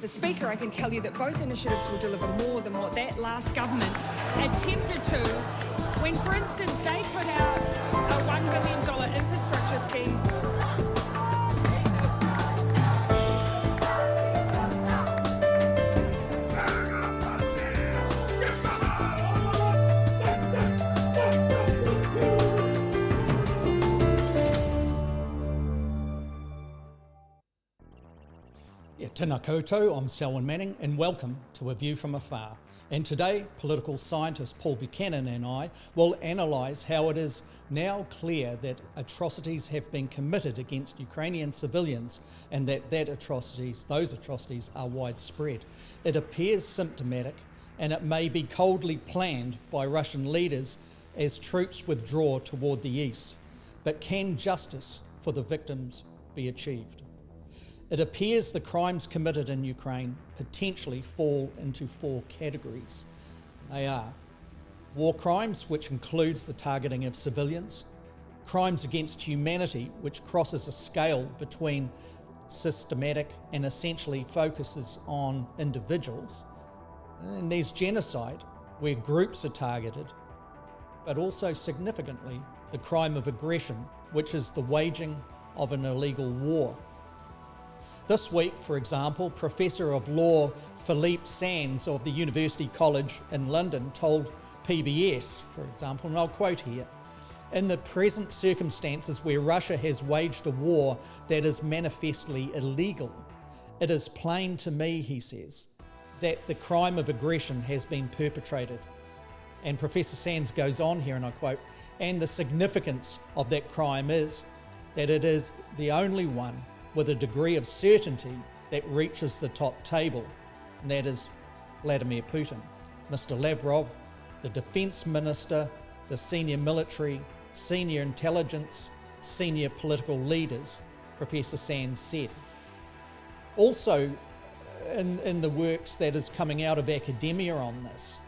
The Speaker, I can tell you that both initiatives will deliver more than what that last government attempted to when, for instance, they put out a $1 billion infrastructure scheme. Tēnā koutou, I'm Selwyn Manning and welcome to A View from Afar. And today, political scientist Paul Buchanan and I will analyse how it is now clear that atrocities have been committed against Ukrainian civilians and that those atrocities are widespread. It appears symptomatic and it may be coldly planned by Russian leaders as troops withdraw toward the east. But can justice for the victims be achieved? It appears the crimes committed in Ukraine potentially fall into four categories. They are war crimes, which includes the targeting of civilians, crimes against humanity, which crosses a scale between systematic and essentially focuses on individuals, and there's genocide, where groups are targeted, but also significantly the crime of aggression, which is the waging of an illegal war. This week, for example, Professor of Law Philippe Sands of the University College in London told PBS, for example, and I'll quote here, "In the present circumstances where Russia has waged a war that is manifestly illegal, it is plain to me," he says, "that the crime of aggression has been perpetrated." And Professor Sands goes on here, and I quote, "And the significance of that crime is that it is the only one with a degree of certainty that reaches the top table, and that is Vladimir Putin. Mr. Lavrov, the defense minister, the senior military, senior intelligence, senior political leaders," Professor Sands said. Also, in the works that is coming out of academia on this,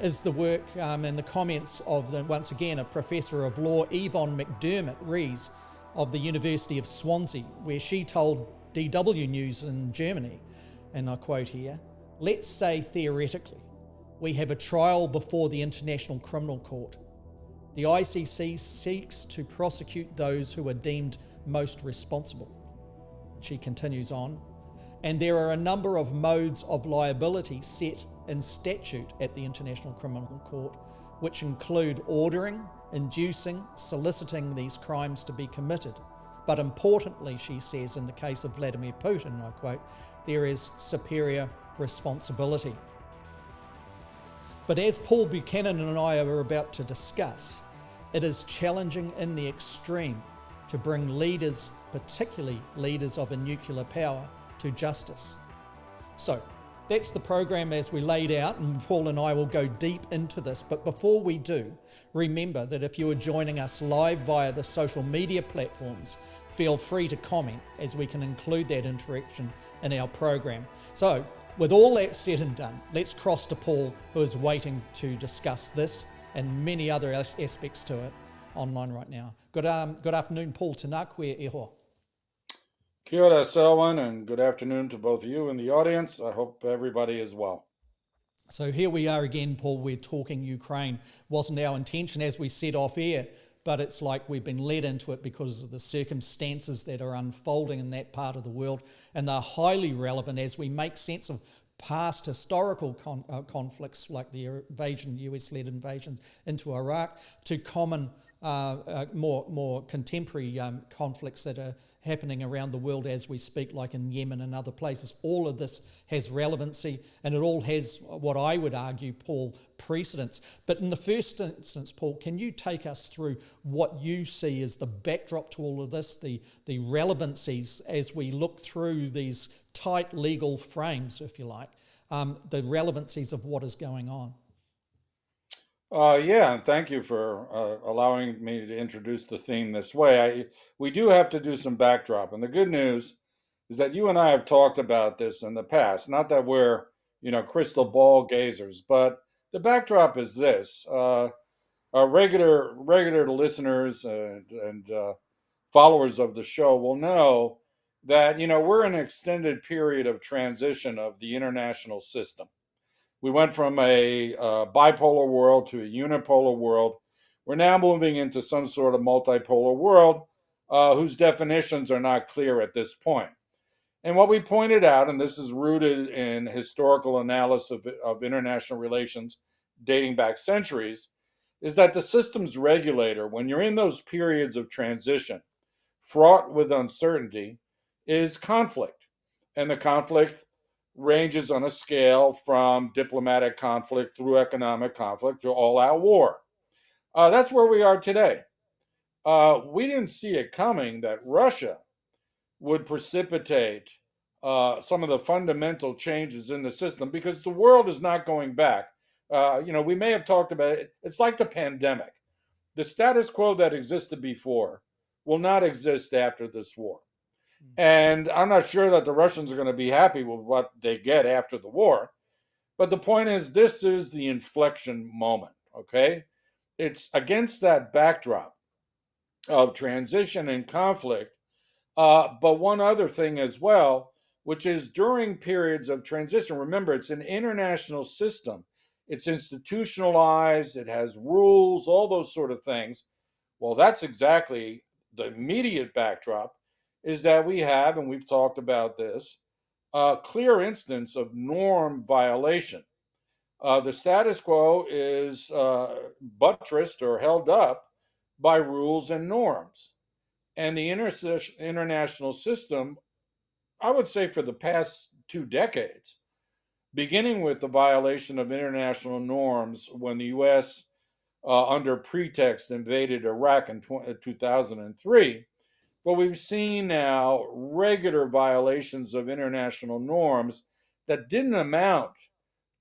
is the work and the comments of, once again, a professor of law, Yvonne McDermott-Rees, of the University of Swansea, where she told DW News in Germany, and I quote here, "Let's say theoretically, we have a trial before the International Criminal Court. The ICC seeks to prosecute those who are deemed most responsible." She continues on, "And there are a number of modes of liability set in statute at the International Criminal Court, which include ordering, inducing, soliciting these crimes to be committed. But importantly," she says, in the case of Vladimir Putin, I quote, "there is superior responsibility." But as Paul Buchanan and I are about to discuss, it is challenging in the extreme to bring leaders, particularly leaders of a nuclear power, to justice. So, that's the program as we laid out, and Paul and I will go deep into this. But before we do, remember that if you are joining us live via the social media platforms, feel free to comment, as we can include that interaction in our program. So, with all that said and done, let's cross to Paul, who is waiting to discuss this and many other aspects to it online right now. Good afternoon, Paul. Tēnā koe iho. Kia ora, Selwyn, and good afternoon to both you and the audience. I hope everybody is well. So here we are again, Paul. We're talking Ukraine. Wasn't our intention, as we said off air, but it's like we've been led into it because of the circumstances that are unfolding in that part of the world, and they're highly relevant as we make sense of past historical conflicts like the US-led invasion into Iraq, to common, more contemporary conflicts that are happening around the world as we speak, like in Yemen and other places. All of this has relevancy, and it all has, what I would argue, Paul, precedence. But in the first instance, Paul, can you take us through what you see as the backdrop to all of this, the relevancies as we look through these tight legal frames, if you like, the relevancies of what is going on? Yeah, and thank you for allowing me to introduce the theme this way. We do have to do some backdrop, and the good news is that you and I have talked about this in the past. Not that we're, crystal ball gazers, but the backdrop is this: our regular listeners and followers of the show will know that, we're in an extended period of transition of the international system. We went from a bipolar world to a unipolar world. We're now moving into some sort of multipolar world whose definitions are not clear at this point. And what we pointed out, and this is rooted in historical analysis of international relations dating back centuries, is that the systems regulator, when you're in those periods of transition, fraught with uncertainty, is conflict. And the conflict ranges on a scale from diplomatic conflict through economic conflict to all out war. That's where we are today. We didn't see it coming that Russia would precipitate some of the fundamental changes in the system because the world is not going back. We may have talked about it. It's like the pandemic. The status quo that existed before will not exist after this war. And I'm not sure that the Russians are going to be happy with what they get after the war. But the point is, this is the inflection moment, okay? It's against that backdrop of transition and conflict. But one other thing as well, which is during periods of transition, remember, it's an international system. It's institutionalized, it has rules, all those sort of things. Well, that's exactly the immediate backdrop is that we have, and we've talked about this, a clear instance of norm violation. The status quo is buttressed or held up by rules and norms. And the international system, I would say for the past 2 decades, beginning with the violation of international norms when the U.S., under pretext, invaded Iraq in 2003, but we've seen now regular violations of international norms that didn't amount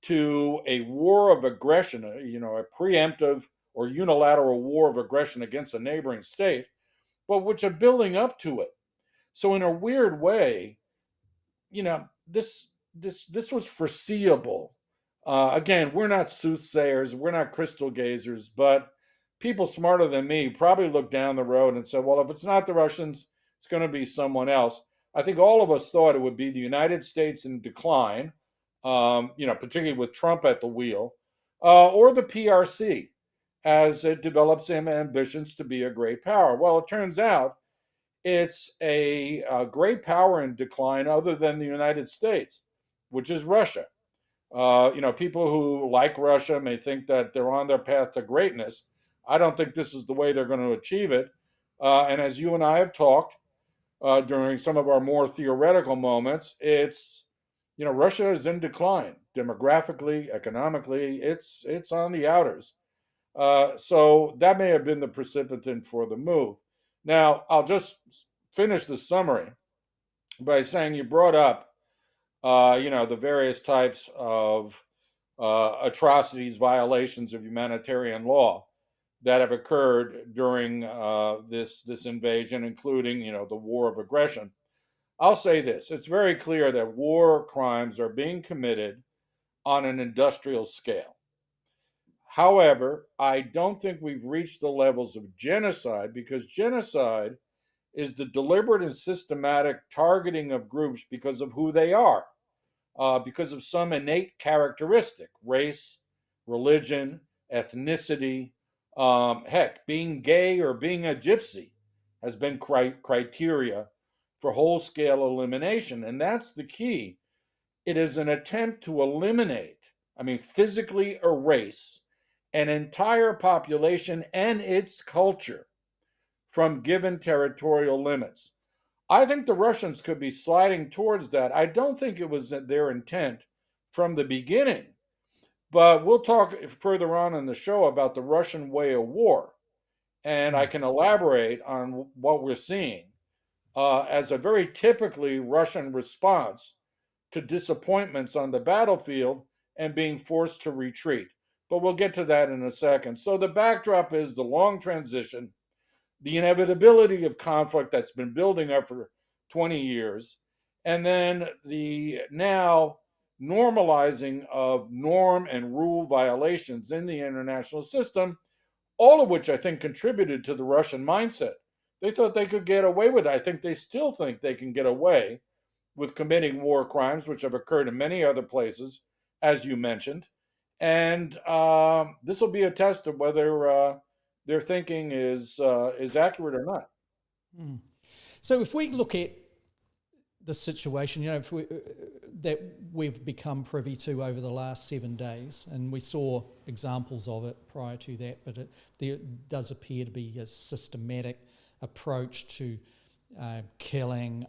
to a war of aggression, a preemptive or unilateral war of aggression against a neighboring state, but which are building up to it. So in a weird way, this was foreseeable. Again, we're not soothsayers, we're not crystal gazers, but people smarter than me probably looked down the road and said, well, if it's not the Russians, it's going to be someone else. I think all of us thought it would be the United States in decline, particularly with Trump at the wheel, or the PRC as it develops ambitions to be a great power. Well, it turns out it's a great power in decline other than the United States, which is Russia. People who like Russia may think that they're on their path to greatness. I don't think this is the way they're going to achieve it. And as you and I have talked during some of our more theoretical moments, Russia is in decline demographically, economically. It's on the outers. So that may have been the precipitant for the move. Now, I'll just finish the summary by saying you brought up, the various types of atrocities, violations of humanitarian law that have occurred during this invasion, including, the war of aggression. I'll say this: it's very clear that war crimes are being committed on an industrial scale. However, I don't think we've reached the levels of genocide because genocide is the deliberate and systematic targeting of groups because of who they are, because of some innate characteristic, race, religion, ethnicity. Heck, being gay or being a gypsy has been criteria for whole-scale elimination, and that's the key. It is an attempt to eliminate, physically erase an entire population and its culture from given territorial limits. I think the Russians could be sliding towards that. I don't think it was their intent from the beginning, but we'll talk further on in the show about the Russian way of war, and I can elaborate on what we're seeing as a very typically Russian response to disappointments on the battlefield and being forced to retreat. But we'll get to that in a second. So the backdrop is the long transition, the inevitability of conflict that's been building up for 20 years, and then the now normalizing of norm and rule violations in the international system, all of which I think contributed to the Russian mindset. They thought they could get away with it. I think they still think they can get away with committing war crimes, which have occurred in many other places, as you mentioned. And this will be a test of whether their thinking is accurate or not. Mm. So if we look at the situation, if we, that we've become privy to over the last 7 days, and we saw examples of it prior to that, but there does appear to be a systematic approach to killing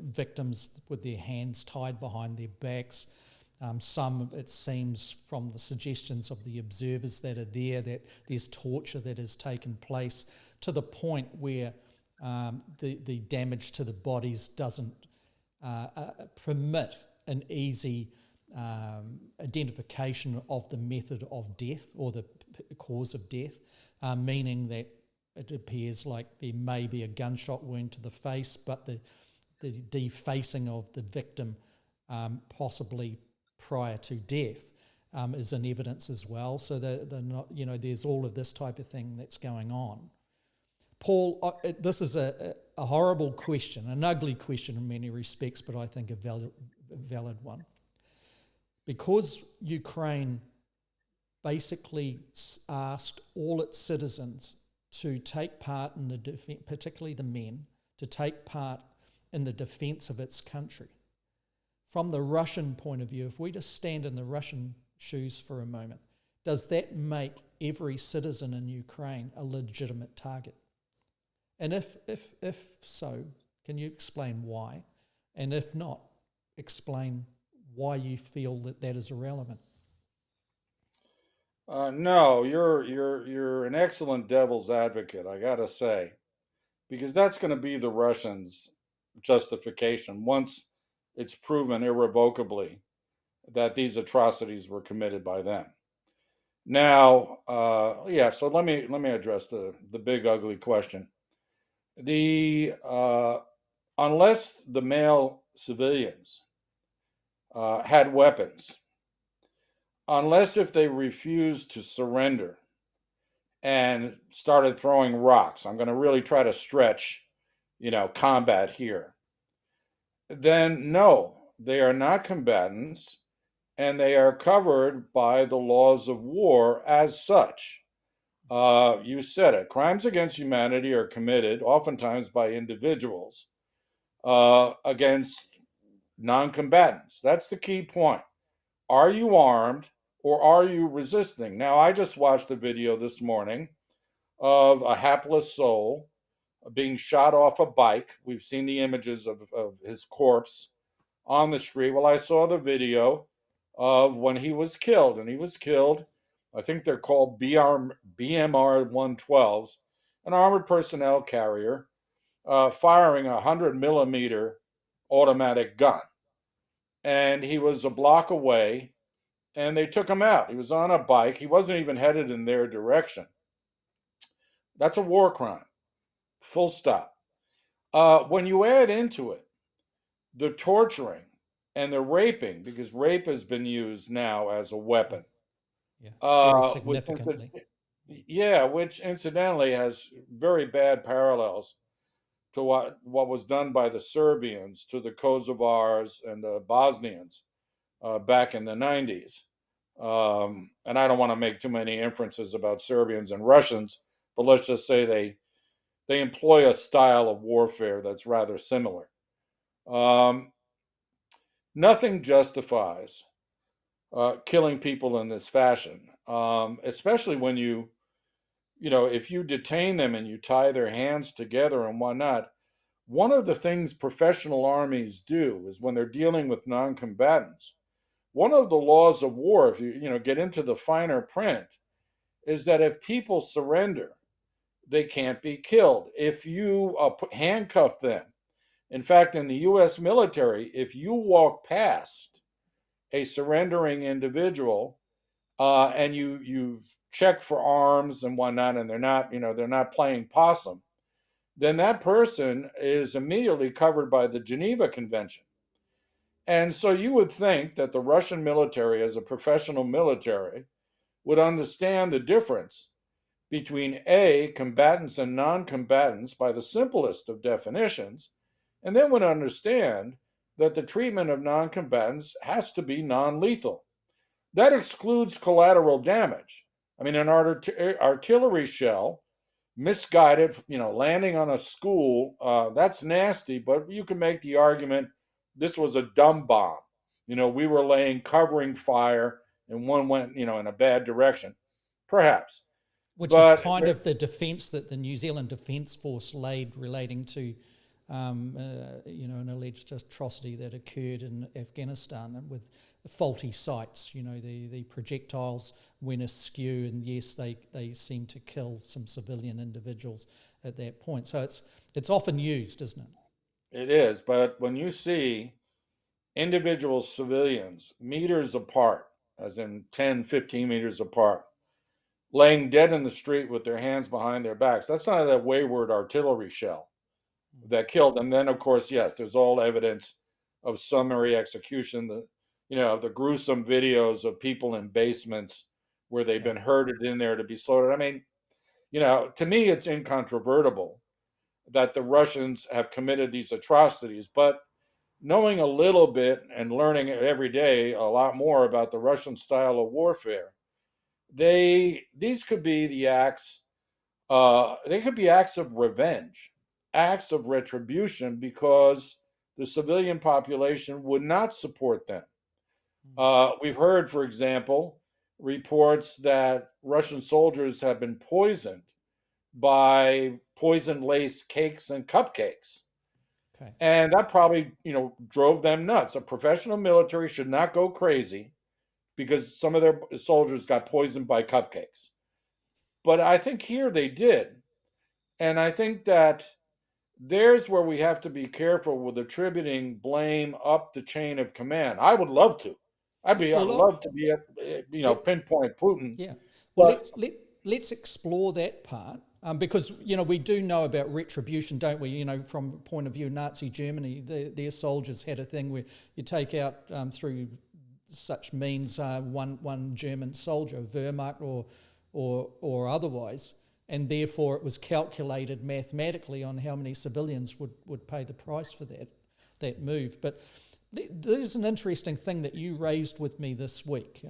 victims with their hands tied behind their backs. Some, it seems from the suggestions of the observers that are there, that there's torture that has taken place to the point where the damage to the bodies doesn't permit an easy identification of the method of death or the cause of death, meaning that it appears like there may be a gunshot wound to the face, but the defacing of the victim possibly prior to death is an evidence as well. So they're not, there's all of this type of thing that's going on. Paul, this is a horrible question, an ugly question in many respects, but I think a valid one. Because Ukraine basically asked all its citizens to take part in the defense, particularly the men, to take part in the defense of its country. From the Russian point of view, if we just stand in the Russian shoes for a moment, does that make every citizen in Ukraine a legitimate target? And if so, can you explain why? And if not, explain why you feel that that is irrelevant. No, you're an excellent devil's advocate, I gotta say, because that's going to be the Russians' justification once it's proven irrevocably that these atrocities were committed by them. Now, yeah. So let me address the big ugly question. The Unless the male civilians had weapons, unless if they refused to surrender and started throwing rocks, I'm going to really try to stretch, combat here. Then no, they are not combatants, and they are covered by the laws of war as such. You said it. Crimes against humanity are committed oftentimes by individuals against non-combatants. That's the key point. Are you armed or are you resisting? Now, I just watched a video this morning of a hapless soul being shot off a bike. We've seen the images of his corpse on the street. Well, I saw the video of when he was killed, and he was killed, I think they're called BMR 112s, an armored personnel carrier, firing a 100 millimeter automatic gun. And he was a block away, and they took him out. He was on a bike. He wasn't even headed in their direction. That's a war crime, full stop. When you add into it the torturing and the raping, because rape has been used now as a weapon, Yeah, very which significantly. which incidentally has very bad parallels to what was done by the Serbians to the Kosovars and the Bosnians back in the 90s. And I don't want to make too many inferences about Serbians and Russians, but let's just say they employ a style of warfare that's rather similar. Nothing justifies killing people in this fashion, especially when if you detain them and you tie their hands together and whatnot. One of the things professional armies do is when they're dealing with non-combatants, one of the laws of war, if you get into the finer print, is that if people surrender, they can't be killed. If you handcuff them, in fact, in the U.S. military, if you walk past a surrendering individual and you check for arms and whatnot, and they're not playing possum, then that person is immediately covered by the Geneva Convention. And so you would think that the Russian military, as a professional military, would understand the difference between A, combatants and non-combatants by the simplest of definitions, and then would understand that the treatment of non-combatants has to be non-lethal. That excludes collateral damage. I mean, an artillery shell, misguided, landing on a school, that's nasty, but you can make the argument this was a dumb bomb. We were covering fire and one went, in a bad direction. Perhaps. Which is But kind of the defence that the New Zealand Defence Force laid relating to, an alleged atrocity that occurred in Afghanistan and with faulty sights. The projectiles went askew, and yes, they seem to kill some civilian individuals at that point. So it's often used, isn't it? it is. But when you see individual civilians meters apart, as in 10, 15 meters apart, laying dead in the street with their hands behind their backs, that's not a wayward artillery shell that killed them. Then, of course, yes, there's all evidence of summary execution, the gruesome videos of people in basements where they've been herded in there to be slaughtered. I mean, to me, it's incontrovertible that the Russians have committed these atrocities, but knowing a little bit and learning every day a lot more about the Russian style of warfare, these could be the acts. They could be acts of revenge, acts of retribution, because the civilian population would not support them. We've heard, for example, reports that Russian soldiers have been poisoned by poison-laced cakes and cupcakes. Okay. And that probably, drove them nuts. A professional military should not go crazy because some of their soldiers got poisoned by cupcakes. But I think here they did. And I think that there's where we have to be careful with attributing blame up the chain of command. I would love to. I'd love to be pinpoint Putin. Yeah. Well, but let's explore that part. Because, we do know about retribution, don't we? From the point of view of Nazi Germany, their soldiers had a thing where you take out through such means one German soldier, Wehrmacht or otherwise, and therefore it was calculated mathematically on how many civilians would pay the price for that move. But there's an interesting thing that you raised with me this week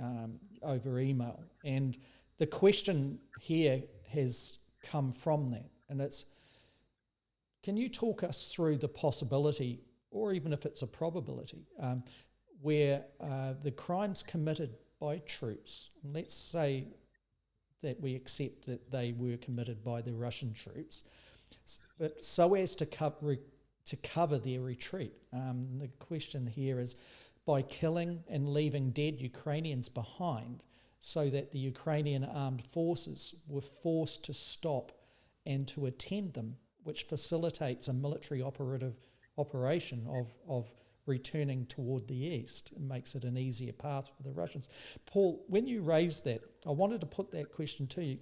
over email, and the question here has come from that, and it's, can you talk us through the possibility, or even if it's a probability, where the crimes committed by troops, and let's say that we accept that they were committed by the Russian troops, but so as to cover their retreat. The question here is, by killing and leaving dead Ukrainians behind, so that the Ukrainian armed forces were forced to stop and to attend them, which facilitates a military operation of returning toward the east and makes it an easier path for the Russians. Paul, when you raised that, I wanted to put that question to you.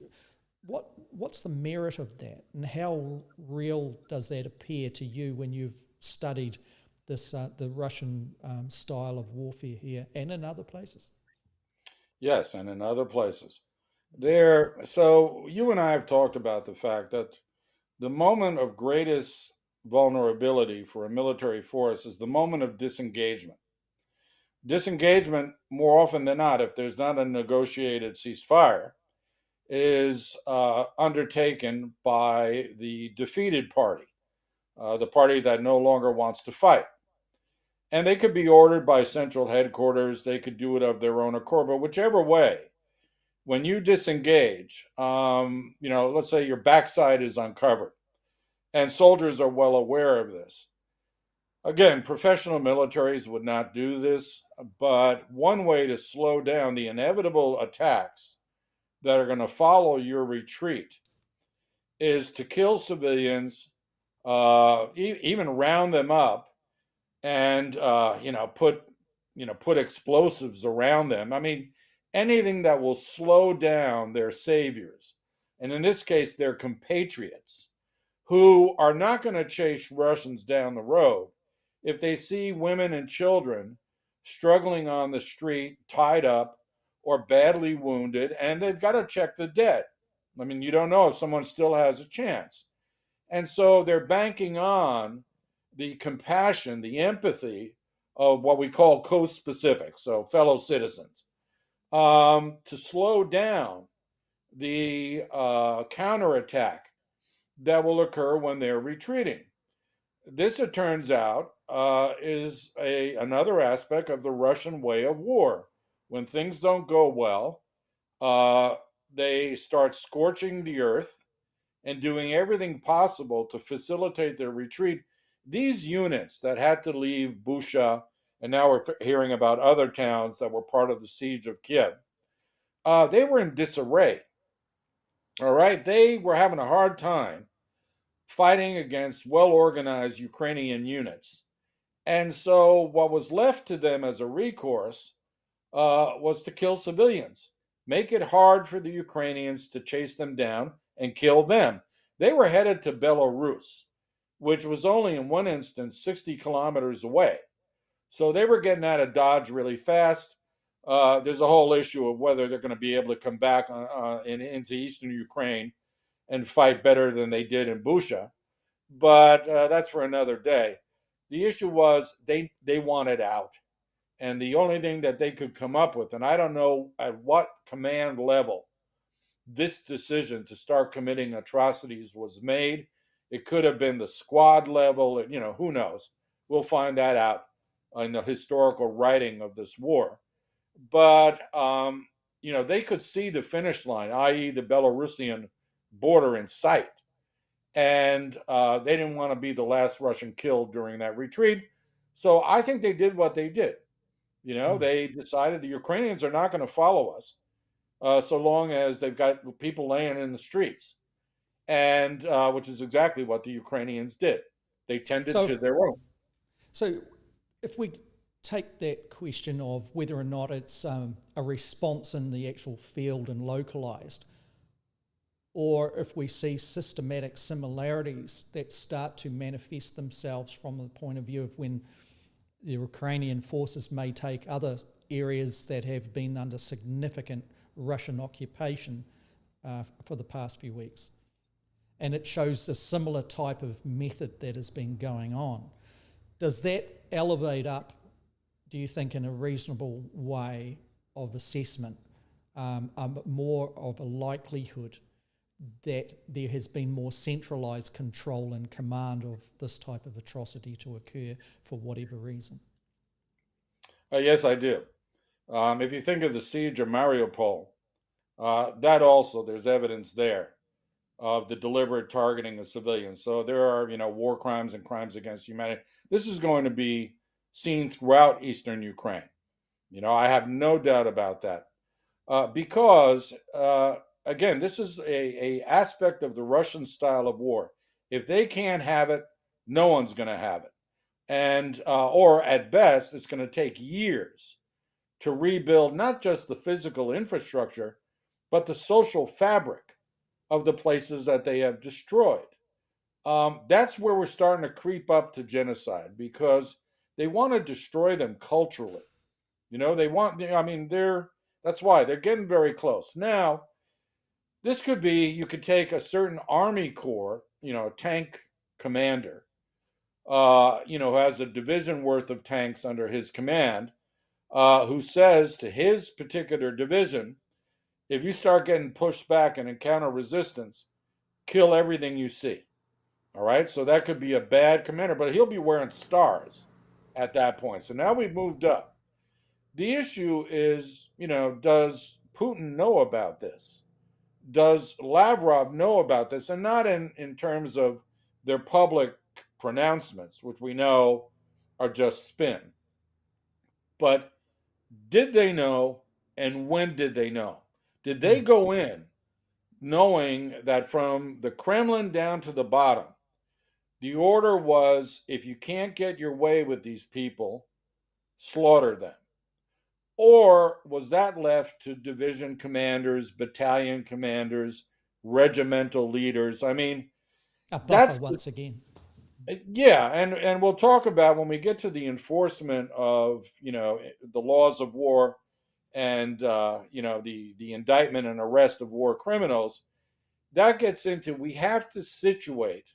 What's the merit of that, and how real does that appear to you when you've studied this the Russian style of warfare here and in other places? yes, and in other places. So you and I have talked about the fact that the moment of greatest vulnerability for a military force is the moment of disengagement. Disengagement, more often than not, if there's not a negotiated ceasefire, is undertaken by the defeated party, the party that no longer wants to fight. And they could be ordered by central headquarters, they could do it of their own accord, but whichever way, when you disengage, let's say your backside is uncovered, and soldiers are well aware of this. Again, professional militaries would not do this, but one way to slow down the inevitable attacks that are going to follow your retreat is to kill civilians, even round them up, and put explosives around them. I mean, anything that will slow down their saviors, and in this case, their compatriots, who are not going to chase Russians down the road if they see women and children struggling on the street, tied up or badly wounded, and they've got to check the dead. I mean, you don't know if someone still has a chance. And so they're banking on the compassion, the empathy of what we call co-specific, so fellow citizens, to slow down the counterattack that will occur when they're retreating. This, it turns out, is another aspect of the Russian way of war. When things don't go well, uh, they start scorching the earth and doing everything possible to facilitate their retreat. These units that had to leave Busha, and now we're hearing about other towns that were part of the siege of Kiev, they were in disarray. All right, they were having a hard time fighting against well organized Ukrainian units. And so, what was left to them as a recourse was to kill civilians, make it hard for the Ukrainians to chase them down and kill them. They were headed to Belarus, which was only in one instance 60 kilometers away. So they were getting out of Dodge really fast. There's a whole issue of whether they're going to be able to come back into eastern Ukraine and fight better than they did in Busha. But that's for another day. The issue was they wanted out. And the only thing that they could come up with, and I don't know at what command level this decision to start committing atrocities was made. It could have been the squad level, who knows? We'll find that out in the historical writing of this war. But, they could see the finish line, i.e., the Belarusian border in sight. And they didn't want to be the last Russian killed during that retreat. So I think they did what they did. They decided the Ukrainians are not going to follow us so long as they've got people laying in the streets, and which is exactly what the Ukrainians did. They tended to their own. So if we take that question of whether or not it's a response in the actual field and localized, or if we see systematic similarities that start to manifest themselves from the point of view of when the Ukrainian forces may take other areas that have been under significant Russian occupation for the past few weeks. And it shows a similar type of method that has been going on. Does that elevate up, do you think, in a reasonable way of assessment, more of a likelihood that there has been more centralised control and command of this type of atrocity to occur for whatever reason? Yes, I do. If you think of the siege of Mariupol, that also, there's evidence there of the deliberate targeting of civilians. So there are, war crimes and crimes against humanity. This is going to be seen throughout eastern Ukraine. I have no doubt about that. Because again, this is a aspect of the Russian style of war. If they can't have it, no one's going to have it. And or at best, it's going to take years to rebuild not just the physical infrastructure, but the social fabric of the places that they have destroyed. That's where we're starting to creep up to genocide, because they want to destroy them culturally. They want, that's why they're getting very close. Now, this could be, you could take a certain Army Corps, tank commander, who has a division worth of tanks under his command, who says to his particular division, if you start getting pushed back and encounter resistance, kill everything you see. All right, so that could be a bad commander, but he'll be wearing stars at that point. So now we've moved up. The issue is, does Putin know about this? Does Lavrov know about this? And not in terms of their public pronouncements, which we know are just spin. But did they know, and when did they know? Did they go in knowing that from the Kremlin down to the bottom, the order was, if you can't get your way with these people, slaughter them? Or was that left to division commanders, battalion commanders, regimental leaders? I mean, A buffer that's once again. yeah, and we'll talk about when we get to the enforcement of the laws of war and the indictment and arrest of war criminals. that gets into, we have to situate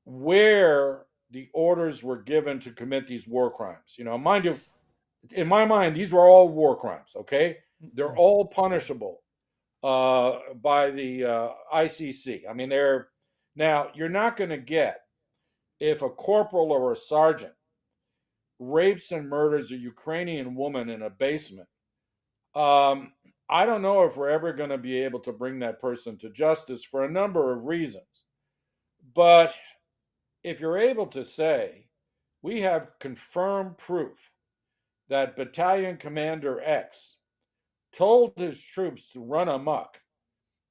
where the orders were given to commit these war crimes. Mind you, in my mind, these were all war crimes, okay? They're all punishable by the ICC. I mean, you're not going to get, if a corporal or a sergeant rapes and murders a Ukrainian woman in a basement, I don't know if we're ever going to be able to bring that person to justice for a number of reasons. But if you're able to say, we have confirmed proof that Battalion Commander X told his troops to run amok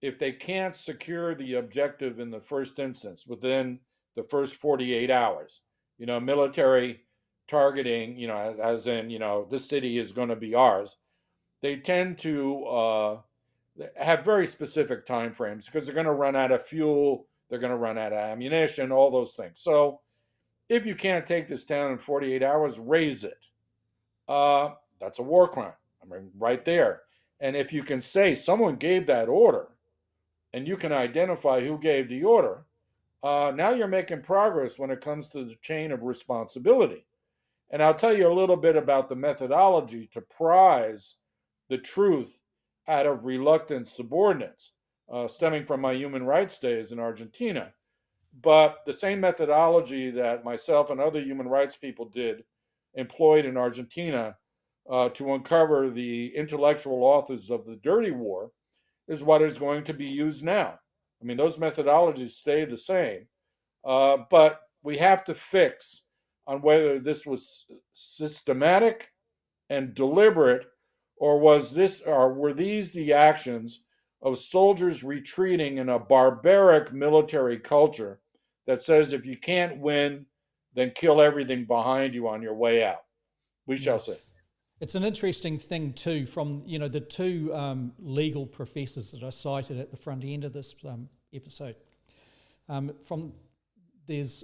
if they can't secure the objective in the first instance within the first 48 hours, military targeting, as in, this city is going to be ours. They tend to have very specific time frames because they're going to run out of fuel, they're going to run out of ammunition, all those things. So if you can't take this town in 48 hours, raise it. That's a war crime. I mean, right there. And if you can say someone gave that order and you can identify who gave the order, now you're making progress when it comes to the chain of responsibility. And I'll tell you a little bit about the methodology to prize the truth out of reluctant subordinates, stemming from my human rights days in Argentina. But the same methodology that myself and other human rights people employed in Argentina to uncover the intellectual authors of the dirty war is what is going to be used now. I mean, those methodologies stay the same, but we have to fix on whether this was systematic and deliberate, or were these the actions of soldiers retreating in a barbaric military culture that says if you can't win, then kill everything behind you on your way out. We shall see. It's an interesting thing too, from the two legal professors that I cited at the front end of this episode. There's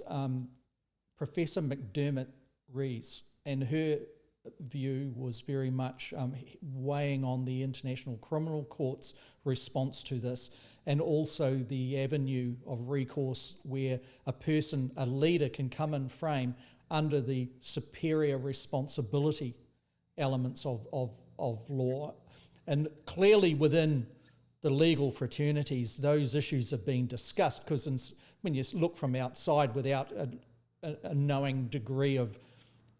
Professor McDermott Rees, and her view was very much weighing on the International Criminal Court's response to this, and also the avenue of recourse where a leader can come in frame under the superior responsibility elements of law. And clearly within the legal fraternities, those issues are being discussed, because when you look from outside without a knowing degree of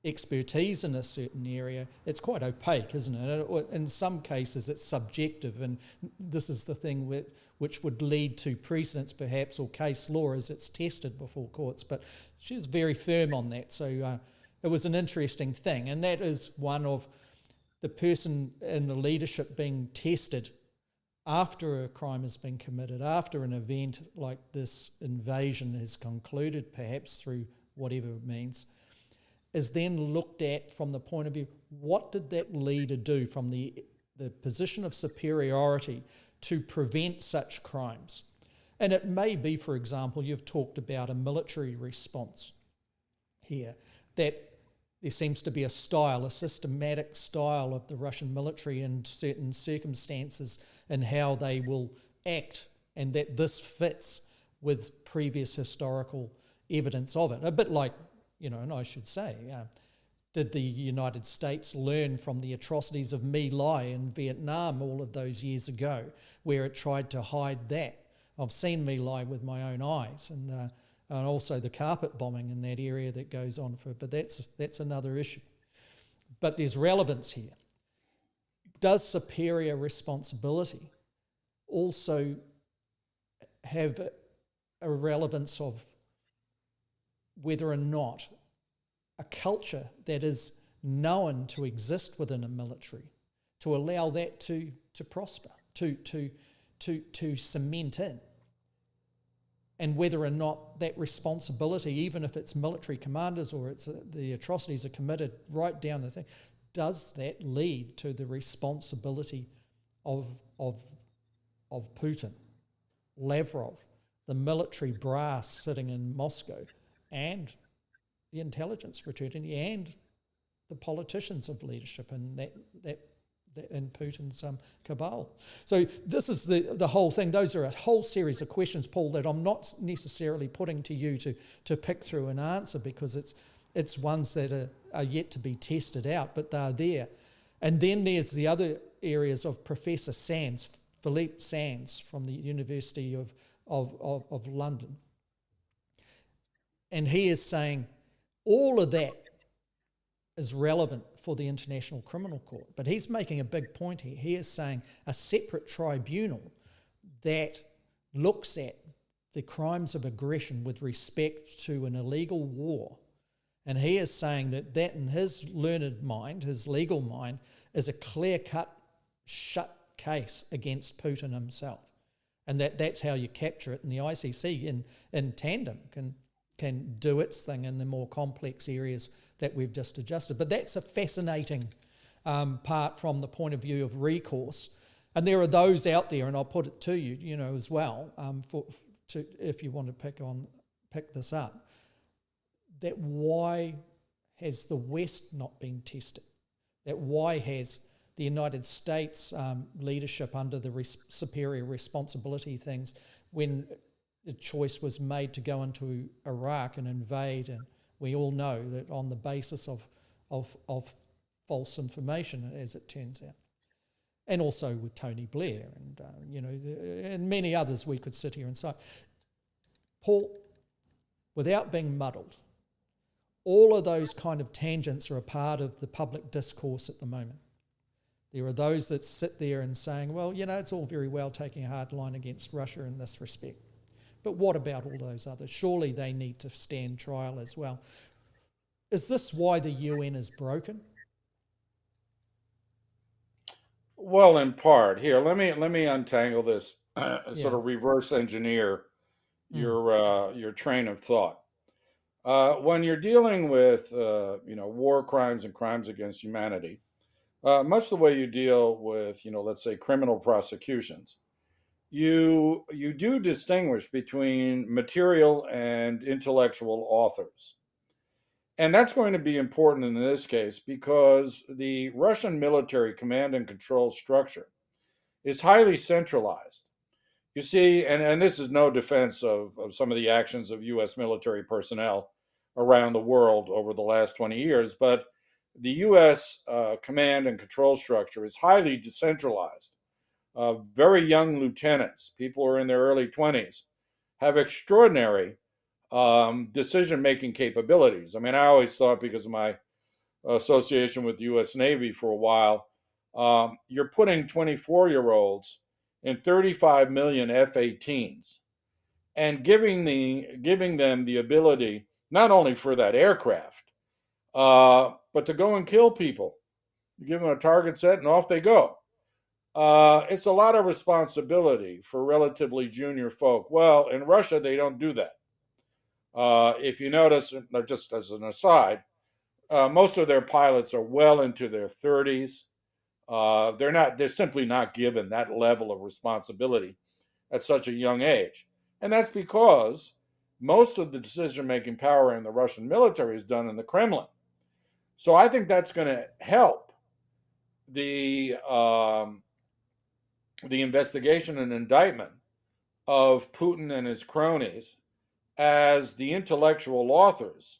expertise in a certain area, it's quite opaque, isn't it? In some cases it's subjective, and this is the thing which would lead to precedents perhaps, or case law as it's tested before courts. But she was very firm on that, so it was an interesting thing. And that is one of the person in the leadership being tested after a crime has been committed, after an event like this invasion has concluded, perhaps through whatever it means, is then looked at from the point of view, what did that leader do from the position of superiority to prevent such crimes? And it may be, for example, you've talked about a military response here, that there seems to be a systematic style of the Russian military in certain circumstances and how they will act, and that this fits with previous historical evidence of it. A bit like, and I should say, did the United States learn from the atrocities of My Lai in Vietnam all of those years ago, where it tried to hide that? I've seen My Lai with my own eyes, and also the carpet bombing in that area that goes on but that's another issue. But there's relevance here. Does superior responsibility also have a relevance of whether or not a culture that is known to exist within a military, to allow that to prosper, to cement in? And whether or not that responsibility, even if it's military commanders or it's the atrocities are committed right down the thing, does that lead to the responsibility of Putin, Lavrov, the military brass sitting in Moscow, and the intelligence fraternity, and the politicians of leadership, and in Putin's cabal. So this is the whole thing. Those are a whole series of questions, Paul, that I'm not necessarily putting to you to pick through and answer, because it's ones that are yet to be tested out, but they're there. And then there's the other areas of Professor Sands, Philippe Sands from the University of London. And he is saying all of that is relevant for the International Criminal Court. But he's making a big point here. He is saying a separate tribunal that looks at the crimes of aggression with respect to an illegal war. And he is saying that in his learned mind, his legal mind, is a clear-cut, shut case against Putin himself. And that's how you capture it. And the ICC in tandem can do its thing in the more complex areas that we've just adjusted. But that's a fascinating part from the point of view of recourse. And there are those out there, and I'll put it to you, as well, if you want to pick this up, that why has the West not been tested? That why has the United States leadership under the superior responsibility things, when the choice was made to go into Iraq and invade, and we all know that on the basis of false information, as it turns out, and also with Tony Blair and and many others we could sit here and say. Paul, without being muddled, all of those kind of tangents are a part of the public discourse at the moment. There are those that sit there and saying, well, it's all very well taking a hard line against Russia in this respect. But what about all those others? Surely they need to stand trial as well. Is this why the UN is broken? Well, in part. Here, let me untangle this, sort of reverse engineer your train of thought. When you're dealing with war crimes and crimes against humanity, much the way you deal with let's say criminal prosecutions, you do distinguish between material and intellectual authors. And that's going to be important in this case because the Russian military command and control structure is highly centralized. You see, and this is no defense of some of the actions of U.S. military personnel around the world over the last 20 years, but the U.S. Command and control structure is highly decentralized. Very young lieutenants, people who are in their early 20s, have extraordinary decision-making capabilities. I mean, I always thought, because of my association with the U.S. Navy for a while, you're putting 24-year-olds in 35 million F-18s and giving them the ability not only for that aircraft, but to go and kill people. You give them a target set and off they go. It's a lot of responsibility for relatively junior folk. Well, in Russia, they don't do that. If you notice, just as an aside, most of their pilots are well into their 30s. They're simply not given that level of responsibility at such a young age. And that's because most of the decision-making power in the Russian military is done in the Kremlin. So I think that's going to help the investigation and indictment of Putin and his cronies as the intellectual authors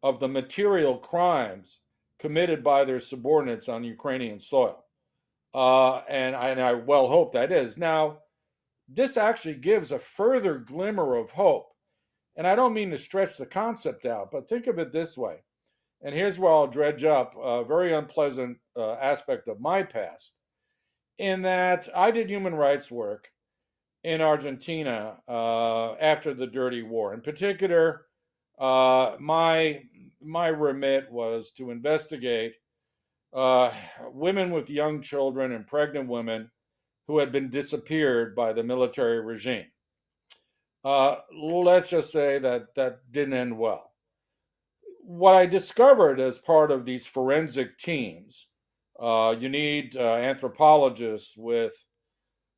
of the material crimes committed by their subordinates on Ukrainian soil. And I well hope that is. Now, this actually gives a further glimmer of hope. And I don't mean to stretch the concept out, but think of it this way. And here's where I'll dredge up a very unpleasant aspect of my past, in that I did human rights work in Argentina after the Dirty War. In particular, my remit was to investigate women with young children and pregnant women who had been disappeared by the military regime. Let's just say that didn't end well. What I discovered as part of these forensic teams, you need anthropologists with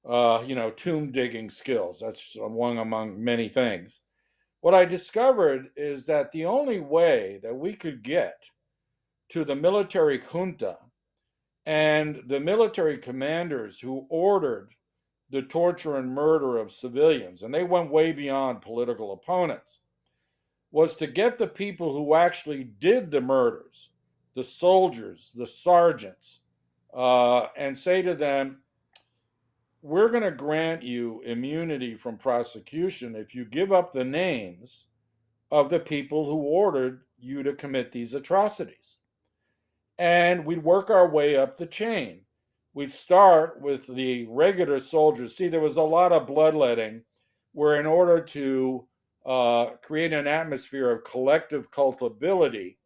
tomb digging skills. That's one among many things. What I discovered is that the only way that we could get to the military junta And the military commanders who ordered the torture and murder of civilians, and they went way beyond political opponents, was to get the people who actually did the murders, the soldiers, the sergeants, and say to them, we're going to grant you immunity from prosecution if you give up the names of the people who ordered you to commit these atrocities. And we'd work our way up the chain. We'd start with the regular soldiers. See, there was a lot of bloodletting where, in order to create an atmosphere of collective culpability,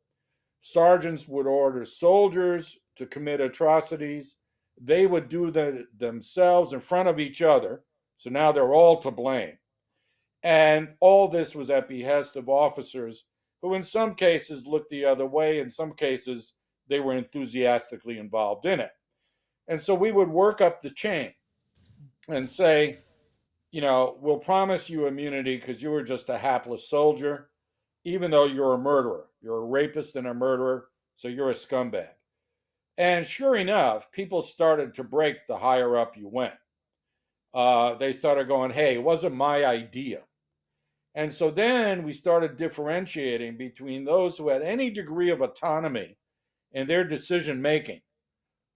sergeants would order soldiers to commit atrocities. They would do that themselves in front of each other. So now they're all to blame. And all this was at behest of officers who, in some cases, looked the other way. In some cases, they were enthusiastically involved in it. And so we would work up the chain and say, we'll promise you immunity because you were just a hapless soldier, even though you're a murderer. You're a rapist and a murderer, so you're a scumbag. And sure enough, people started to break the higher up you went. They started going, hey, it wasn't my idea. And so then we started differentiating between those who had any degree of autonomy in their decision making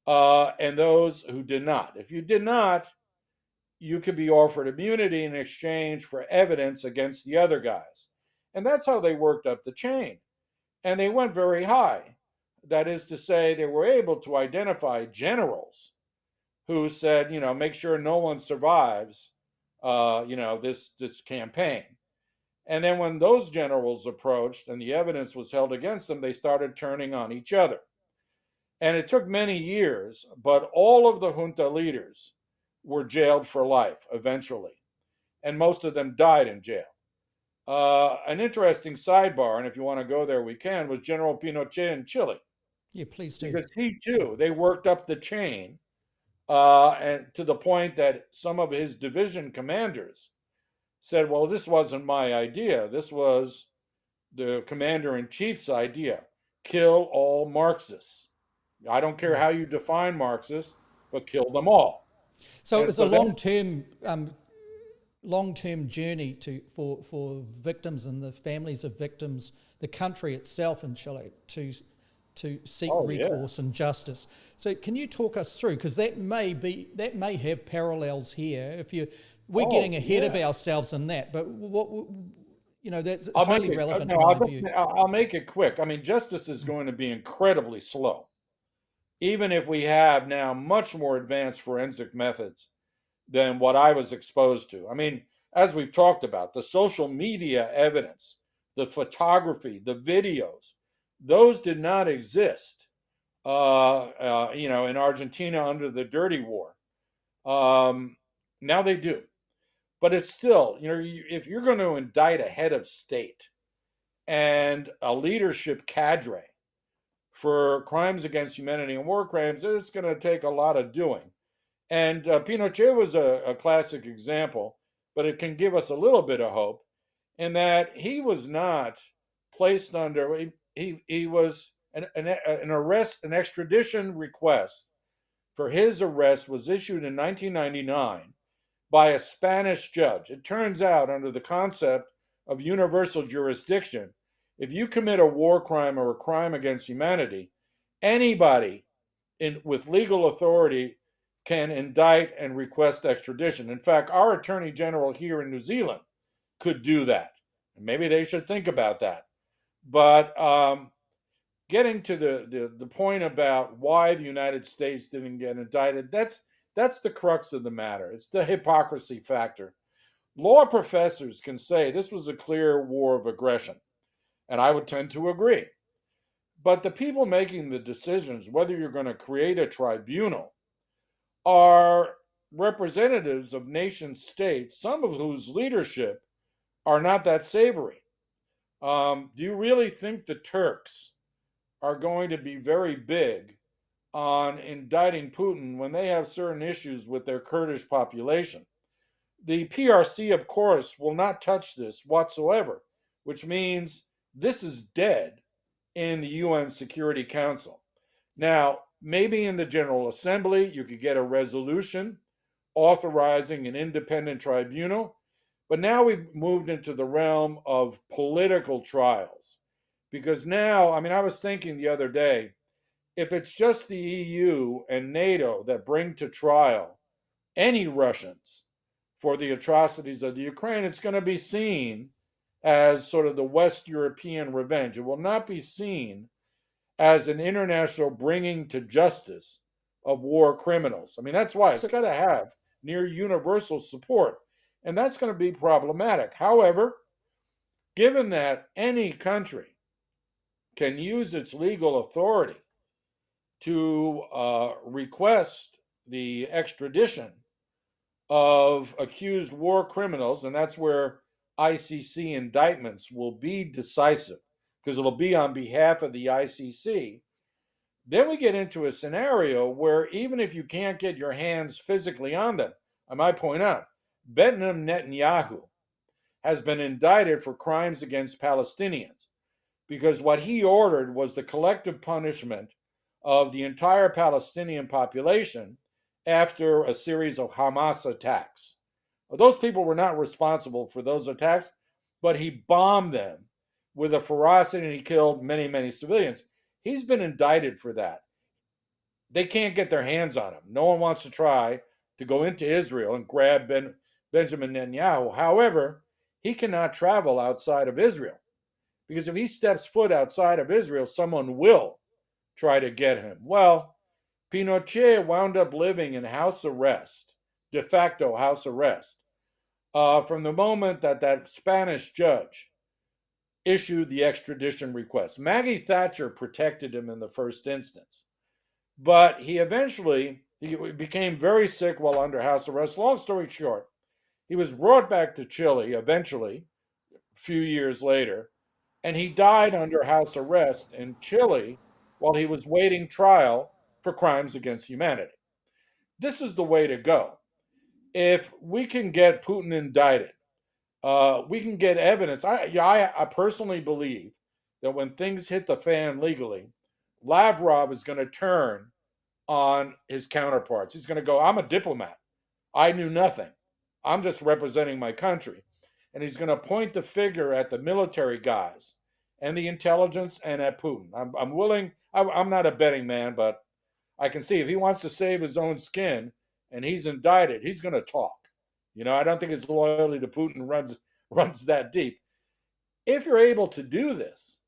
and those who did not. If you did not, you could be offered immunity in exchange for evidence against the other guys. And that's how they worked up the chain. And they went very high. That is to say, they were able to identify generals who said, make sure no one survives, this campaign. And then when those generals approached and the evidence was held against them, they started turning on each other. And it took many years, but all of the junta leaders were jailed for life eventually. And most of them died in jail. An interesting sidebar, and if you want to go there, we can, was General Pinochet in Chile. Yeah, please do. Because he too, they worked up the chain and to the point that some of his division commanders said, well, this wasn't my idea. This was the commander-in-chief's idea. Kill all Marxists. I don't care how you define Marxists, but kill them all. So And it was so a long-term journey for victims and the families of victims, the country itself in Chile, to seek recourse and justice. So can you talk us through, because that may have parallels here. We're getting ahead of ourselves in that, but that's highly relevant in my view. I'll make it quick. I mean, justice is going to be incredibly slow, even if we have now much more advanced forensic methods than what I was exposed to. I mean, as we've talked about, the social media evidence, the photography, the videos, those did not exist, in Argentina under the Dirty War. Now they do. But it's still, if you're going to indict a head of state and a leadership cadre for crimes against humanity and war crimes, it's going to take a lot of doing. And Pinochet was a classic example, but it can give us a little bit of hope in that he was not placed under, he was an arrest, an extradition request for his arrest was issued in 1999 by a Spanish judge. It turns out, under the concept of universal jurisdiction, if you commit a war crime or a crime against humanity, anybody with legal authority can indict and request extradition. In fact, our Attorney General here in New Zealand could do that. Maybe they should think about that. But getting to the point about why the United States didn't get indicted, that's the crux of the matter. It's the hypocrisy factor. Law professors can say this was a clear war of aggression, and I would tend to agree. But the people making the decisions, whether you're going to create a tribunal, are representatives of nation states, some of whose leadership are not that savory. Do you really think the Turks are going to be very big on indicting Putin when they have certain issues with their Kurdish population? The PRC, of course, will not touch this whatsoever, which means this is dead in the UN Security Council. Now, maybe in the General Assembly, you could get a resolution authorizing an independent tribunal. But now we've moved into the realm of political trials. Because now, I mean, I was thinking the other day, if it's just the EU and NATO that bring to trial any Russians for the atrocities of the Ukraine, it's going to be seen as sort of the West European revenge. It will not be seen as an international bringing to justice of war criminals. I mean, that's why it's So, got to have near universal support. And that's going to be problematic. However, given that any country can use its legal authority to request the extradition of accused war criminals, and that's where ICC indictments will be decisive because it'll be on behalf of the ICC. Then we get into a scenario where even if you can't get your hands physically on them, I might point out, Benjamin Netanyahu has been indicted for crimes against Palestinians because what he ordered was the collective punishment of the entire Palestinian population after a series of Hamas attacks. Those people were not responsible for those attacks, but he bombed them with a ferocity and he killed many, many civilians. He's been indicted for that. They can't get their hands on him. No one wants to try to go into Israel and grab Benjamin Netanyahu. However, he cannot travel outside of Israel because if he steps foot outside of Israel, someone will try to get him. Well, Pinochet wound up living in house arrest, de facto house arrest, from the moment that that Spanish judge issued the extradition request. Maggie Thatcher protected him in the first instance, but he became very sick while under house arrest. Long story short, he was brought back to Chile eventually, a few years later, and he died under house arrest in Chile while he was waiting trial for crimes against humanity. This is the way to go. If we can get Putin indicted, we can get evidence. I personally believe that when things hit the fan legally, Lavrov is going to turn on his counterparts. He's going to go, I'm a diplomat. I knew nothing. I'm just representing my country. And he's going to point the finger at the military guys and the intelligence and at Putin. I'm willing, I'm not a betting man, but I can see if he wants to save his own skin and he's indicted, he's going to talk. You know, I don't think his loyalty to Putin runs that deep. If you're able to do this,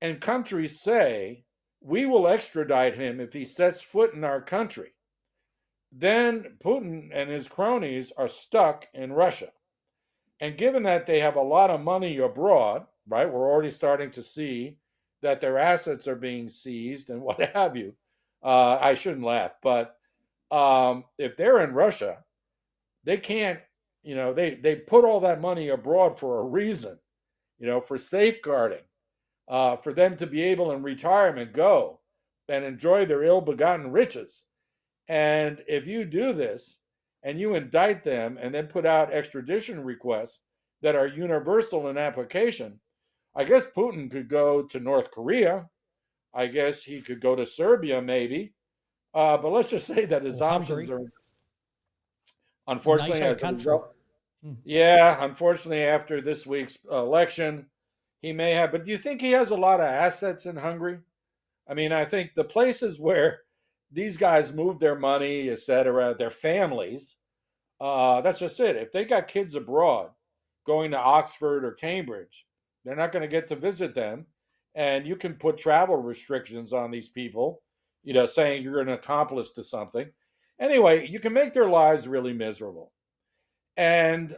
and countries say, we will extradite him if he sets foot in our country, then Putin and his cronies are stuck in Russia. And given that they have a lot of money abroad, right, we're already starting to see that their assets are being seized and what have you. I shouldn't laugh, but if they're in Russia, they can't, you know, they put all that money abroad for a reason, you know, for safeguarding, for them to be able in retirement go and enjoy their ill-begotten riches. And if you do this and you indict them and then put out extradition requests that are universal in application, I guess Putin could go to North Korea. I guess he could go to Serbia maybe. But let's just say that his options Hungary, are, unfortunately, NATO as a country. result. Yeah, unfortunately, after this week's election, he may have. But do you think he has a lot of assets in Hungary? I mean, I think the places where these guys move their money, et cetera, their families, that's just it. If they got kids abroad going to Oxford or Cambridge, they're not going to get to visit them. And you can put travel restrictions on these people, you know, saying you're an accomplice to something. Anyway, you can make their lives really miserable. And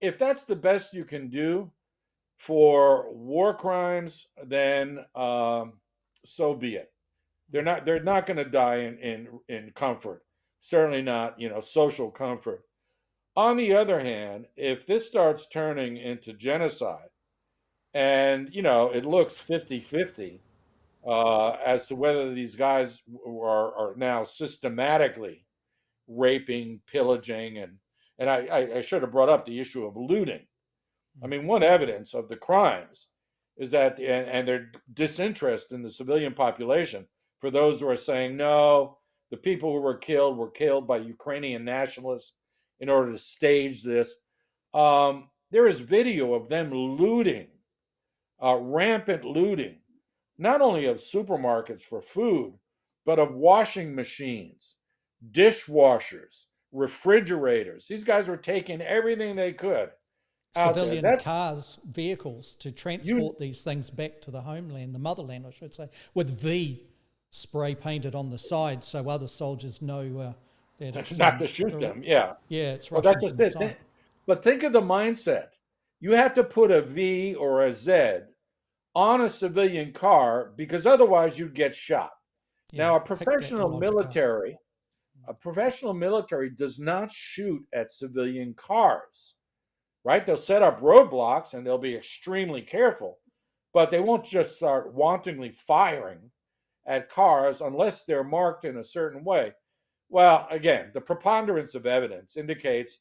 if that's the best you can do for war crimes, then so be it. They're not going to die in comfort. Certainly not, you know, social comfort. On the other hand, if this starts turning into genocide, and you know, it looks 50-50 as to whether these guys are now systematically raping, pillaging, and I should have brought up the issue of looting. I mean, one evidence of the crimes is that and their disinterest in the civilian population for those who are saying, no, the people who were killed by Ukrainian nationalists in order to stage this. There is video of them looting, rampant looting, not only of supermarkets for food, but of washing machines, dishwashers, refrigerators. These guys were taking everything they could out there. Civilian cars, vehicles to You, transport these things back to the homeland, the motherland, I should say, with V spray painted on the side so other soldiers know that it's not to shoot them. Yeah. Yeah, it's Well, that's Russians just it. inside. But think of the mindset. You have to put a V or a Z on a civilian car because otherwise you'd get shot. Yeah, Now, pick that logic up. a professional military does not shoot at civilian cars, right? They'll set up roadblocks and they'll be extremely careful, but they won't just start wantonly firing at cars unless they're marked in a certain way. Well, again, the preponderance of evidence indicates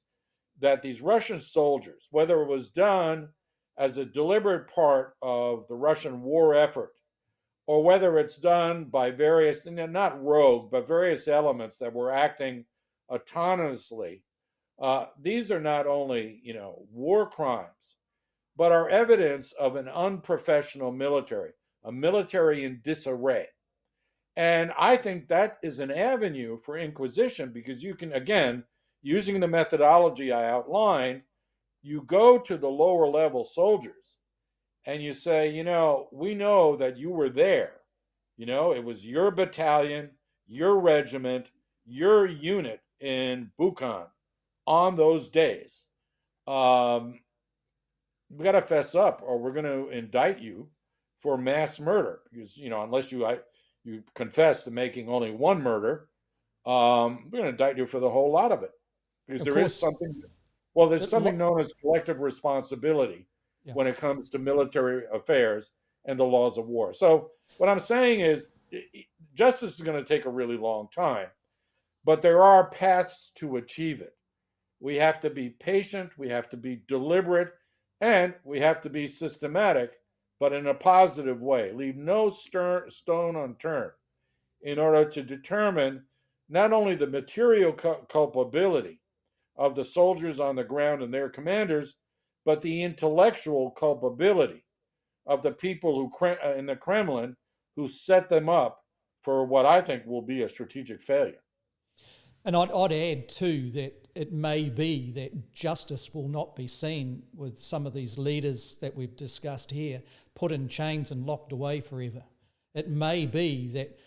that these Russian soldiers, whether it was done as a deliberate part of the Russian war effort, or whether it's done by various, not rogue, but various elements that were acting autonomously, these are not only, war crimes, but are evidence of an unprofessional military, a military in disarray. And I think that is an avenue for inquisition because you can, again, using the methodology I outlined, you go to the lower level soldiers and you say, we know that you were there. It was your battalion, your regiment, your unit in Buchanan on those days. We got to fess up or we're going to indict you for mass murder because, unless you confess to making only one murder, we're going to indict you for the whole lot of it because Of there course, is something. Well, there's it something lo- known as collective responsibility yeah. when it comes to military affairs and the laws of war. So what I'm saying is justice is going to take a really long time, but there are paths to achieve it. We have to be patient, we have to be deliberate, and we have to be systematic, but in a positive way. Leave no stone unturned in order to determine not only the material culpability of the soldiers on the ground and their commanders, but the intellectual culpability of the people who in the Kremlin who set them up for what I think will be a strategic failure. And I'd add too that it may be that justice will not be seen with some of these leaders that we've discussed here put in chains and locked away forever. It may be that,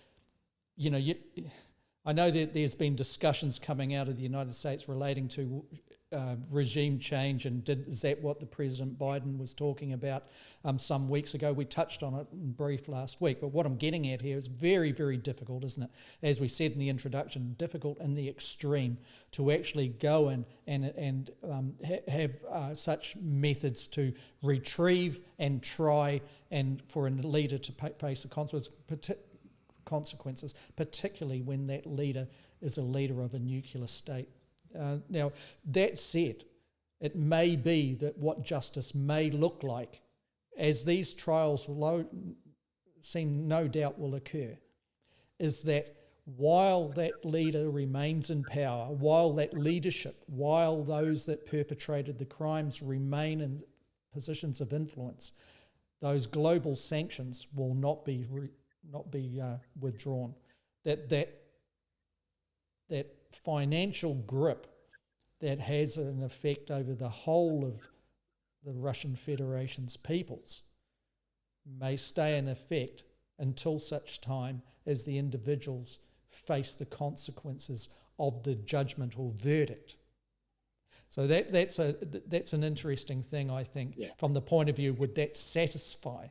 I know that there's been discussions coming out of the United States relating to regime change, and is that what the President Biden was talking about some weeks ago? We touched on it in brief last week, but what I'm getting at here is very, very difficult, isn't it? As we said in the introduction, difficult in the extreme to actually go in and have such methods to retrieve and try and for a leader to face the consequences, particularly when that leader is a leader of a nuclear state. Now, that said, it may be that what justice may look like, as these trials seem no doubt will occur, is that while that leader remains in power, while that leadership, while those that perpetrated the crimes remain in positions of influence, those global sanctions will not be withdrawn. That financial grip that has an effect over the whole of the Russian Federation's peoples may stay in effect until such time as the individuals face the consequences of the judgment or verdict. So that's an interesting thing, I think, from the point of view, would that satisfy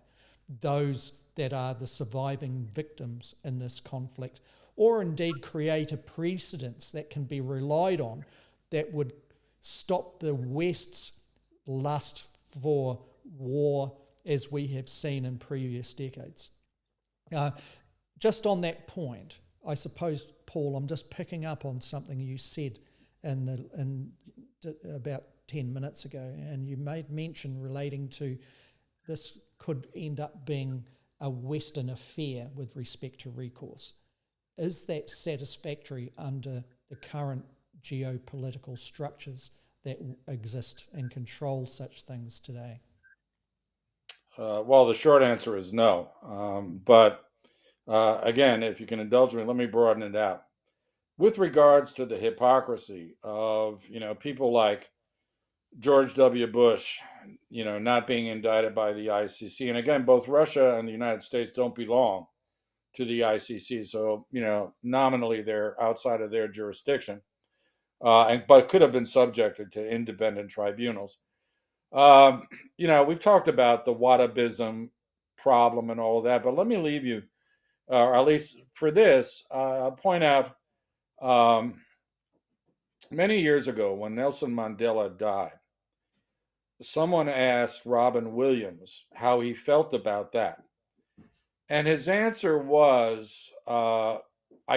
those that are the surviving victims in this conflict, or indeed create a precedence that can be relied on that would stop the West's lust for war as we have seen in previous decades. Just on that point, I suppose, Paul, I'm just picking up on something you said about 10 minutes ago, and you made mention relating to this could end up being a Western affair with respect to recourse. Is that satisfactory under the current geopolitical structures that exist and control such things today? Well, the short answer is no. But again, if you can indulge me, let me broaden it out. With regards to the hypocrisy of people like George W. Bush, not being indicted by the ICC, and again, both Russia and the United States don't belong to the ICC, so nominally they're outside of their jurisdiction, but could have been subjected to independent tribunals. We've talked about the whatabism problem and all of that, but let me leave you, or at least for this, I'll point out many years ago when Nelson Mandela died, someone asked Robin Williams how he felt about that. And his answer was, I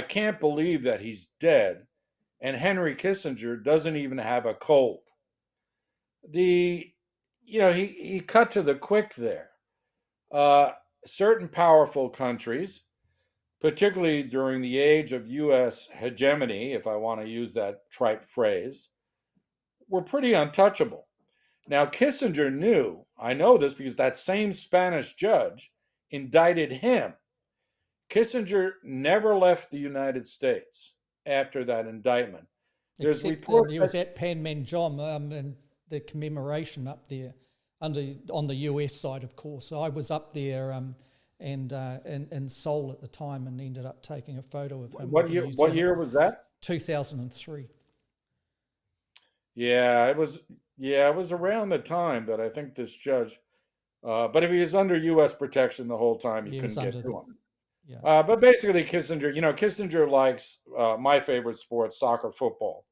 can't believe that he's dead, and Henry Kissinger doesn't even have a cold. He cut to the quick there. Certain powerful countries, particularly during the age of U.S. hegemony, if I want to use that trite phrase, were pretty untouchable. Now, Kissinger knew, I know this because that same Spanish judge indicted him. Kissinger never left the United States after that indictment. There's Except reports he was at Panmunjom and the commemoration up there on the US side, of course. I was up there and in Seoul at the time and ended up taking a photo of him. What year was that? 2003. Yeah, it was. Yeah, it was around the time that I think this judge. But if he was under U.S. protection the whole time, you couldn't get to him. Yeah. But basically, Kissinger likes my favorite sport, soccer, football,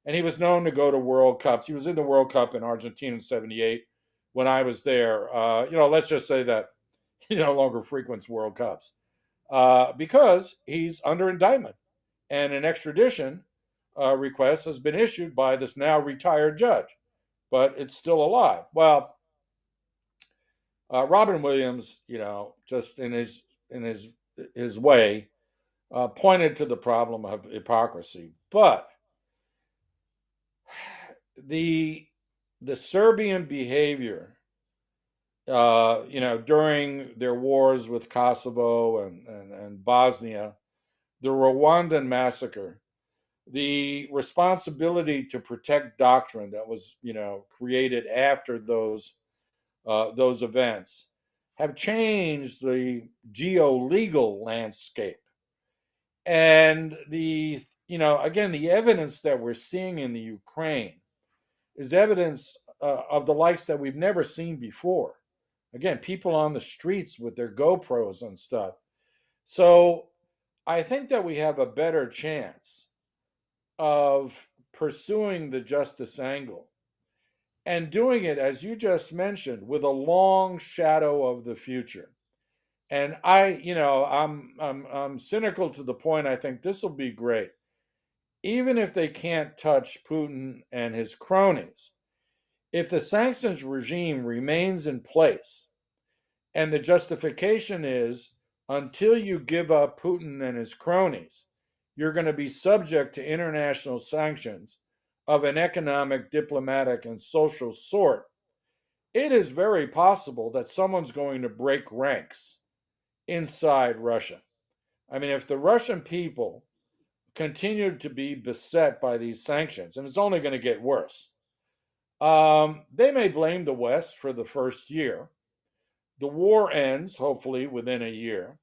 and he was known to go to World Cups. He was in the World Cup in Argentina in '78 when I was there. Let's just say that he no longer frequents World Cups because he's under indictment, and an extradition request has been issued by this now retired judge, but it's still alive. Well, Robin Williams, just in his way, pointed to the problem of hypocrisy. But the Serbian behavior, during their wars with Kosovo and Bosnia, the Rwandan massacre, the responsibility to protect doctrine that was, created after those events have changed the geo-legal landscape. And the evidence that we're seeing in the Ukraine is evidence of the likes that we've never seen before. Again, people on the streets with their GoPros and stuff. So I think that we have a better chance of pursuing the justice angle and doing it, as you just mentioned, with a long shadow of the future. And I'm cynical to the point. I think this will be great, even if they can't touch Putin and his cronies. If the sanctions regime remains in place, and the justification is until you give up Putin and his cronies, you're going to be subject to international sanctions of an economic, diplomatic, and social sort, it is very possible that someone's going to break ranks inside Russia. I mean, if the Russian people continue to be beset by these sanctions, and it's only going to get worse, they may blame the West for the first year. The war ends, hopefully, within a year.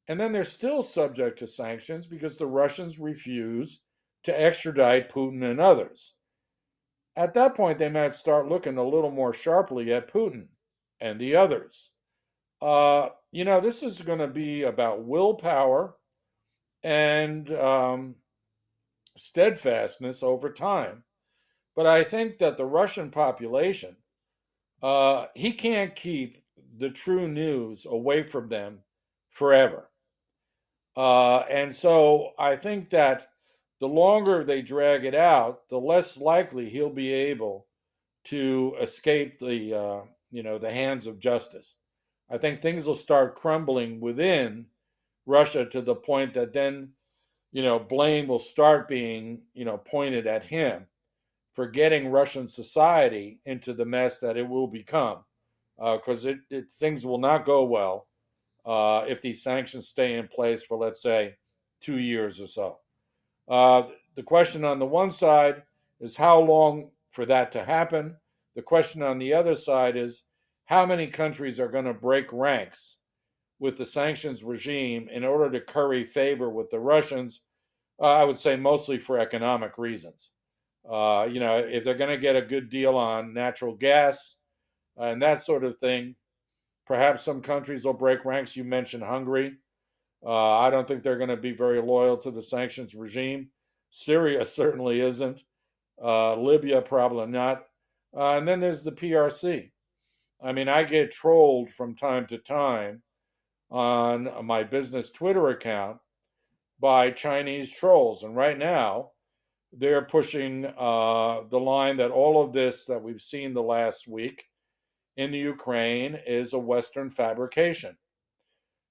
And then they're still subject to sanctions because the Russians refuse to extradite Putin and others. At that point, they might start looking a little more sharply at Putin and the others. This is going to be about willpower and steadfastness over time. But I think that the Russian population, he can't keep the true news away from them forever. And so I think that the longer they drag it out, the less likely he'll be able to escape the hands of justice. I think things will start crumbling within Russia to the point that then, blame will start being, pointed at him for getting Russian society into the mess that it will become. Because things will not go well if these sanctions stay in place for, let's say, 2 years or so. The question on the one side is how long for that to happen. The question on the other side is how many countries are going to break ranks with the sanctions regime in order to curry favor with the Russians. I would say mostly for economic reasons. If they're going to get a good deal on natural gas and that sort of thing, perhaps some countries will break ranks. You mentioned Hungary. I don't think they're going to be very loyal to the sanctions regime. Syria certainly isn't. Libya probably not. And then there's the PRC. I mean, I get trolled from time to time on my business Twitter account by Chinese trolls. And right now, they're pushing the line that all of this that we've seen the last week in the Ukraine is a Western fabrication.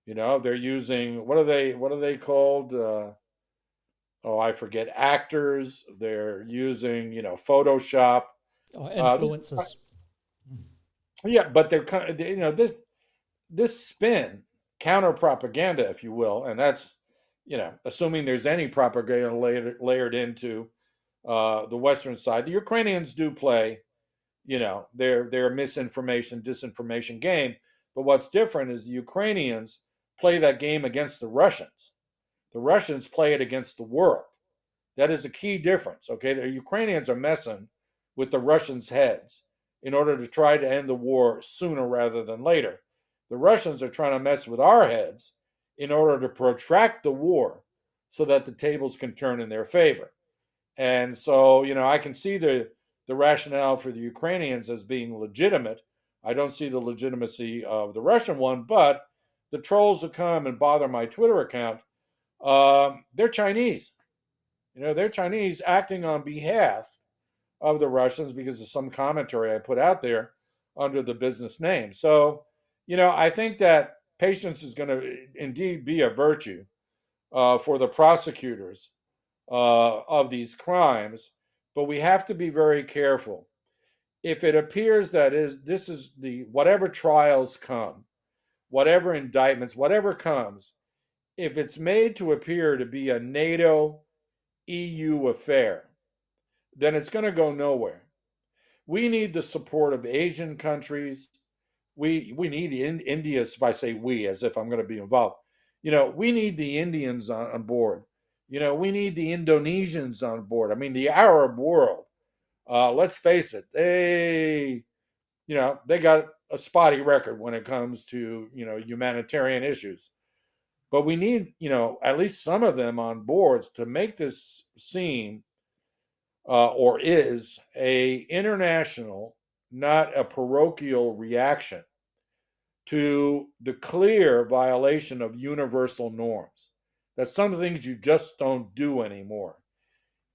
They're using what are they called? I forget, actors. They're using Photoshop. Influencers. Yeah, but this spin, counter propaganda, if you will, and that's assuming there's any propaganda layered into the Western side. The Ukrainians do play their misinformation, disinformation game, but what's different is the Ukrainians play that game against the Russians. The Russians play it against the world. That is a key difference. Okay, the Ukrainians are messing with the Russians' heads in order to try to end the war sooner rather than later. The Russians are trying to mess with our heads in order to protract the war so that the tables can turn in their favor. And so, I can see the rationale for the Ukrainians as being legitimate. I don't see the legitimacy of the Russian one, but the trolls who come and bother my Twitter account, they're Chinese. They're Chinese acting on behalf of the Russians because of some commentary I put out there under the business name. So, I think that patience is going to indeed be a virtue for the prosecutors of these crimes, but we have to be very careful. If it appears that this is the whatever trials come, whatever indictments, whatever comes, if it's made to appear to be a NATO EU affair, then it's going to go nowhere. We need the support of Asian countries. We need India, if I say we, as if I'm going to be involved. We need the Indians on board. We need the Indonesians on board. I mean, the Arab world. Let's face it, they got a spotty record when it comes to humanitarian issues. But we need at least some of them on boards to make this seem or is a international, not a parochial reaction to the clear violation of universal norms. That's some things you just don't do anymore.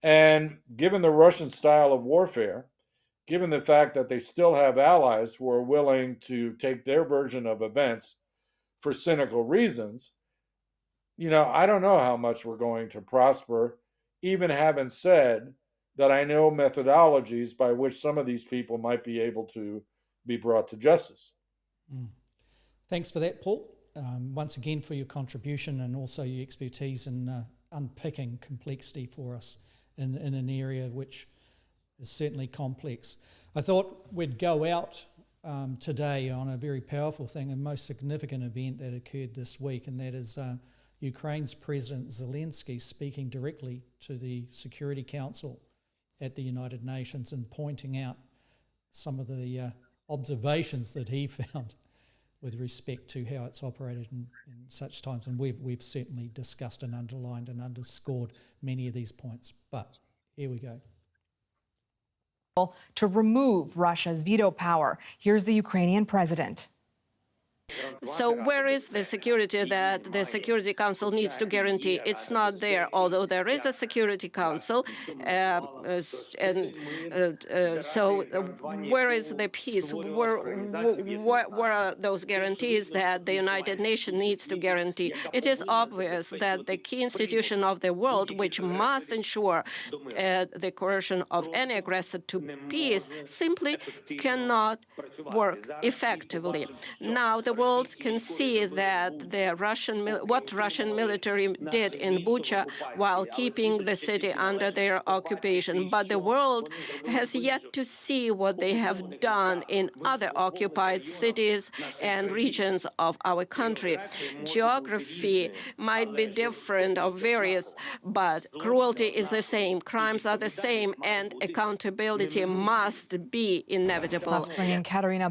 And given the Russian style of warfare, given the fact that they still have allies who are willing to take their version of events for cynical reasons, I don't know how much we're going to prosper, even having said that I know methodologies by which some of these people might be able to be brought to justice. Thanks for that, Paul. Once again, for your contribution and also your expertise in unpicking complexity for us in an area which is certainly complex. I thought we'd go out today on a very powerful thing and most significant event that occurred this week, and that is Ukraine's President Zelensky speaking directly to the Security Council at the United Nations and pointing out some of the observations that he found with respect to how it's operated in such times. And we've certainly discussed and underlined and underscored many of these points. But here we go. To remove Russia's veto power. Here's the Ukrainian president. So where is the security that the Security Council needs to guarantee? It's not there, although there is a Security Council. Where is the peace? Where are those guarantees that the United Nations needs to guarantee? It is obvious that the key institution of the world, which must ensure the coercion of any aggressor to peace, simply cannot work effectively. Now the world can see that what Russian military did in Bucha while keeping the city under their occupation. But the world has yet to see what they have done in other occupied cities and regions of our country. Geography might be different or various, but cruelty is the same, crimes are the same, and accountability must be inevitable. Let's bring in Katerina